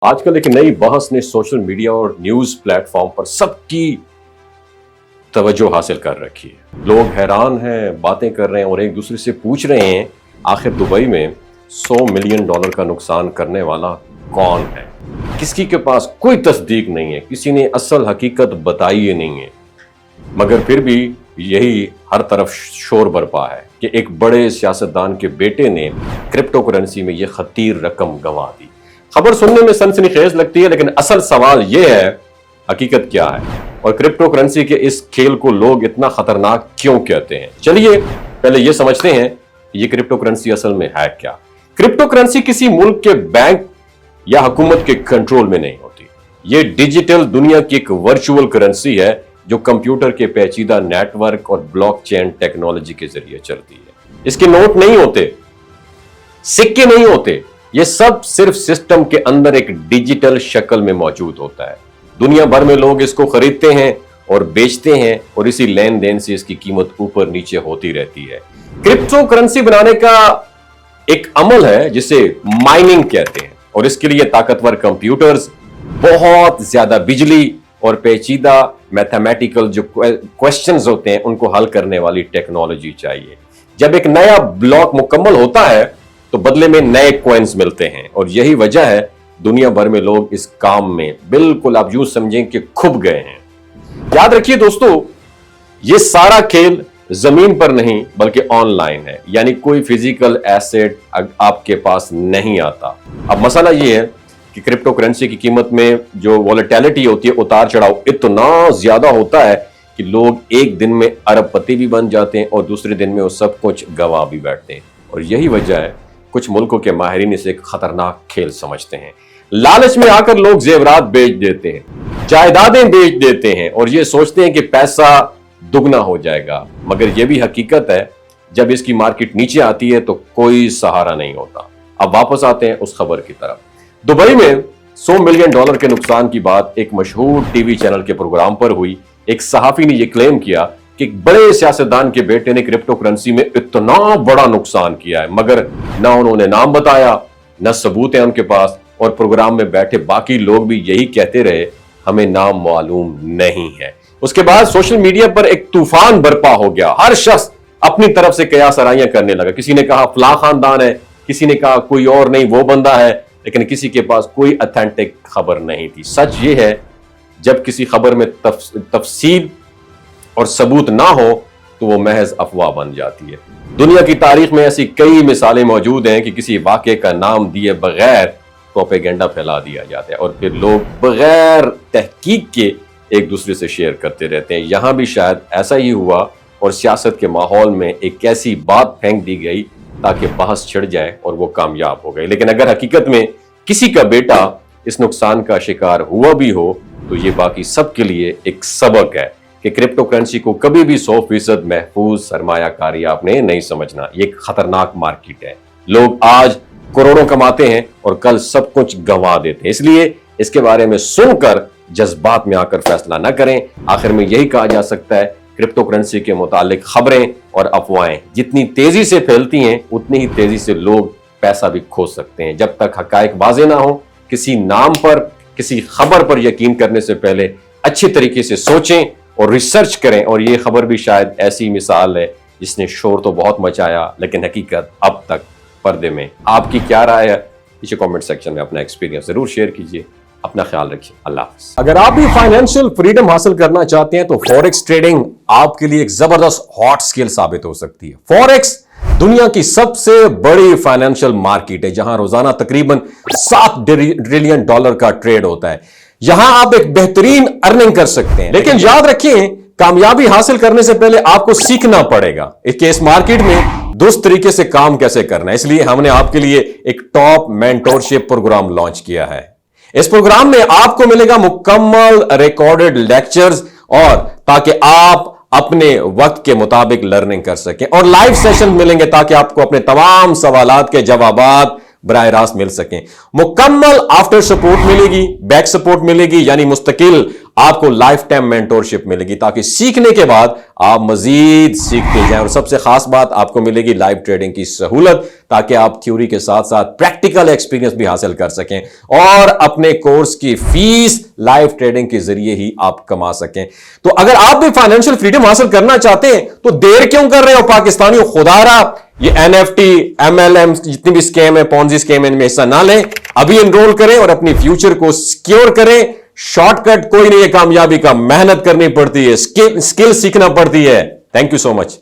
آج کل ایک نئی بحث نے سوشل میڈیا اور نیوز پلیٹ فارم پر سب کی توجہ حاصل کر رکھی ہے۔ لوگ حیران ہیں، باتیں کر رہے ہیں اور ایک دوسرے سے پوچھ رہے ہیں آخر دبئی میں $100 ملین کا نقصان کرنے والا کون ہے؟ کسی کے پاس کوئی تصدیق نہیں ہے، کسی نے اصل حقیقت بتائی ہی نہیں ہے، مگر پھر بھی یہی ہر طرف شور برپا ہے کہ ایک بڑے سیاستدان کے بیٹے نے کرپٹو کرنسی میں یہ خطیر رقم گنوا دی۔ خبر سننے میں سنسنی خیز لگتی ہے، لیکن اصل سوال یہ ہے حقیقت کیا ہے اور کرپٹو کرنسی کے اس کھیل کو لوگ اتنا خطرناک کیوں کہتے ہیں۔ چلیے پہلے یہ سمجھتے ہیں یہ کرپٹو کرنسی اصل میں ہے کیا۔ کرپٹو کرنسی کسی ملک کے بینک یا حکومت کے کنٹرول میں نہیں ہوتی، یہ ڈیجیٹل دنیا کی ایک ورچوئل کرنسی ہے جو کمپیوٹر کے پیچیدہ نیٹ ورک اور بلاک چین ٹیکنالوجی کے ذریعے چلتی ہے۔ اس کے نوٹ نہیں ہوتے، سکے نہیں ہوتے، یہ سب صرف سسٹم کے اندر ایک ڈیجیٹل شکل میں موجود ہوتا ہے۔ دنیا بھر میں لوگ اس کو خریدتے ہیں اور بیچتے ہیں اور اسی لین دین سے اس کی قیمت اوپر نیچے ہوتی رہتی ہے۔ کرپٹو کرنسی بنانے کا ایک عمل ہے جسے مائننگ کہتے ہیں اور اس کے لیے طاقتور کمپیوٹرز، بہت زیادہ بجلی اور پیچیدہ میتھمیٹیکل جو کوسچنز ہوتے ہیں ان کو حل کرنے والی ٹیکنالوجی چاہیے۔ جب ایک نیا بلاک مکمل ہوتا ہے تو بدلے میں نئے کوئنز ملتے ہیں اور یہی وجہ ہے دنیا بھر میں لوگ اس کام میں بالکل آپ یوں سمجھیں کہ کھپ گئے ہیں۔ یاد رکھیے دوستو، یہ سارا کھیل زمین پر نہیں بلکہ آن لائن ہے، یعنی کوئی فزیکل ایسٹ آپ کے پاس نہیں آتا۔ اب مسئلہ یہ ہے کہ کرپٹو کرنسی کی قیمت میں جو ولیٹیلٹی ہوتی ہے، اتار چڑھاؤ اتنا زیادہ ہوتا ہے کہ لوگ ایک دن میں ارب پتی بھی بن جاتے ہیں اور دوسرے دن میں وہ سب کچھ گوا بھی بیٹھتے ہیں، اور یہی وجہ ہے کچھ ملکوں کے ماہرین اسے ایک خطرناک کھیل سمجھتے ہیں۔ لالچ میں آ کر لوگ زیورات بیچ دیتے ہیں، جائیدادیں بیچ دیتے ہیں اور یہ سوچتے ہیں کہ پیسہ دگنا ہو جائے گا، مگر یہ بھی حقیقت ہے جب اس کی مارکیٹ نیچے آتی ہے تو کوئی سہارا نہیں ہوتا۔ اب واپس آتے ہیں اس خبر کی طرف۔ دبئی میں $100 ملین کے نقصان کی بات ایک مشہور ٹی وی چینل کے پروگرام پر ہوئی۔ ایک صحافی نے یہ کلیم کیا کہ ایک بڑے سیاستدان کے بیٹے نے کرپٹو کرنسی میں اتنا بڑا نقصان کیا ہے، مگر نہ انہوں نے نام بتایا، نہ ثبوت ہے ان کے پاس، اور پروگرام میں بیٹھے باقی لوگ بھی یہی کہتے رہے ہمیں نام معلوم نہیں ہے۔ اس کے بعد سوشل میڈیا پر ایک طوفان برپا ہو گیا، ہر شخص اپنی طرف سے قیاس آرائیاں کرنے لگا۔ کسی نے کہا فلاں خاندان ہے، کسی نے کہا کوئی اور نہیں وہ بندہ ہے، لیکن کسی کے پاس کوئی اتھینٹک خبر نہیں تھی۔ سچ یہ ہے جب کسی خبر میں تفصیل اور ثبوت نہ ہو تو وہ محض افواہ بن جاتی ہے۔ دنیا کی تاریخ میں ایسی کئی مثالیں موجود ہیں کہ کسی واقعے کا نام دیے بغیر پروپیگنڈا پھیلا دیا جاتا ہے اور پھر لوگ بغیر تحقیق کے ایک دوسرے سے شیئر کرتے رہتے ہیں۔ یہاں بھی شاید ایسا ہی ہوا اور سیاست کے ماحول میں ایک ایسی بات پھینک دی گئی تاکہ بحث چھڑ جائے اور وہ کامیاب ہو گئی، لیکن اگر حقیقت میں کسی کا بیٹا اس نقصان کا شکار ہوا بھی ہو تو یہ باقی سب کے لیے ایک سبق ہے کہ کرپٹو کرنسی کو کبھی بھی 100% محفوظ سرمایہ کاری آپ نے نہیں سمجھنا۔ یہ ایک خطرناک مارکیٹ ہے، لوگ آج کروڑوں کماتے ہیں اور کل سب کچھ گنوا دیتے ہیں، اس لیے اس کے بارے میں سن کر جذبات میں آ کر فیصلہ نہ کریں۔ آخر میں یہی کہا جا سکتا ہے کرپٹو کرنسی کے متعلق خبریں اور افواہیں جتنی تیزی سے پھیلتی ہیں اتنی ہی تیزی سے لوگ پیسہ بھی کھو سکتے ہیں۔ جب تک حقائق واضح نہ ہو، کسی نام پر کسی خبر پر یقین کرنے سے پہلے اچھی طریقے سے سوچیں اور ریسرچ کریں، اور یہ خبر بھی شاید ایسی مثال ہے جس نے شور تو بہت مچایا لیکن حقیقت اب تک پردے میں۔ آپ کی کیا رائے ہے؟ نیچے کامنٹ سیکشن میں اپنا ایکسپیرینس ضرور شیئر کیجیے۔ اپنا خیال رکھیے، اللہ حافظ۔ اگر آپ بھی فائنینشیل فریڈم حاصل کرنا چاہتے ہیں تو فوریکس ٹریڈنگ آپ کے لیے ایک زبردست ہاٹ سکل ثابت ہو سکتی ہے۔ فوریکس دنیا کی سب سے بڑی فائنینشیل مارکیٹ ہے جہاں روزانہ تقریباً $7 ٹریلین کا ٹریڈ ہوتا ہے۔ یہاں آپ ایک بہترین ارننگ کر سکتے ہیں، لیکن یاد رکھیں کامیابی حاصل کرنے سے پہلے آپ کو سیکھنا پڑے گا کہ اس مارکیٹ میں درست طریقے سے کام کیسے کرنا ہے۔ اس لیے ہم نے آپ کے لیے ایک ٹاپ مینٹورشپ پروگرام لانچ کیا ہے۔ اس پروگرام میں آپ کو ملے گا مکمل ریکارڈڈ لیکچرز اور تاکہ آپ اپنے وقت کے مطابق لرننگ کر سکیں، اور لائیو سیشن ملیں گے تاکہ آپ کو اپنے تمام سوالات کے جوابات براہ راست مل سکیں۔ مکمل آفٹر سپورٹ ملے گی، بیک سپورٹ ملے گی، یعنی مستقل آپ کو لائف ٹائم مینٹورشپ ملے گی تاکہ سیکھنے کے بعد آپ مزید سیکھتے جائیں. اور سب سے خاص بات آپ کو ملے گی لائیو ٹریڈنگ کی سہولت تاکہ آپ تھیوری کے ساتھ ساتھ پریکٹیکل ایکسپیرینس بھی حاصل کر سکیں اور اپنے کورس کی فیس لائیو ٹریڈنگ کے ذریعے ہی آپ کما سکیں. تو اگر آپ بھی فائنینشیل فریڈم حاصل کرنا چاہتے ہیں تو دیر کیوں کر رہے ہو پاکستانیوں؟ خدا رہا یہ NFT MLM جتنی بھی سکیم ہے پونزی سکیم ان میں حصہ نہ لیں. ابھی انرول کریں اور اپنی فیوچر کو سیکیور کریں. شارٹ کٹ کوئی نہیں ہے کامیابی کا. محنت کرنی پڑتی ہے, اسکل سیکھنا پڑتی ہے. Thank you so much.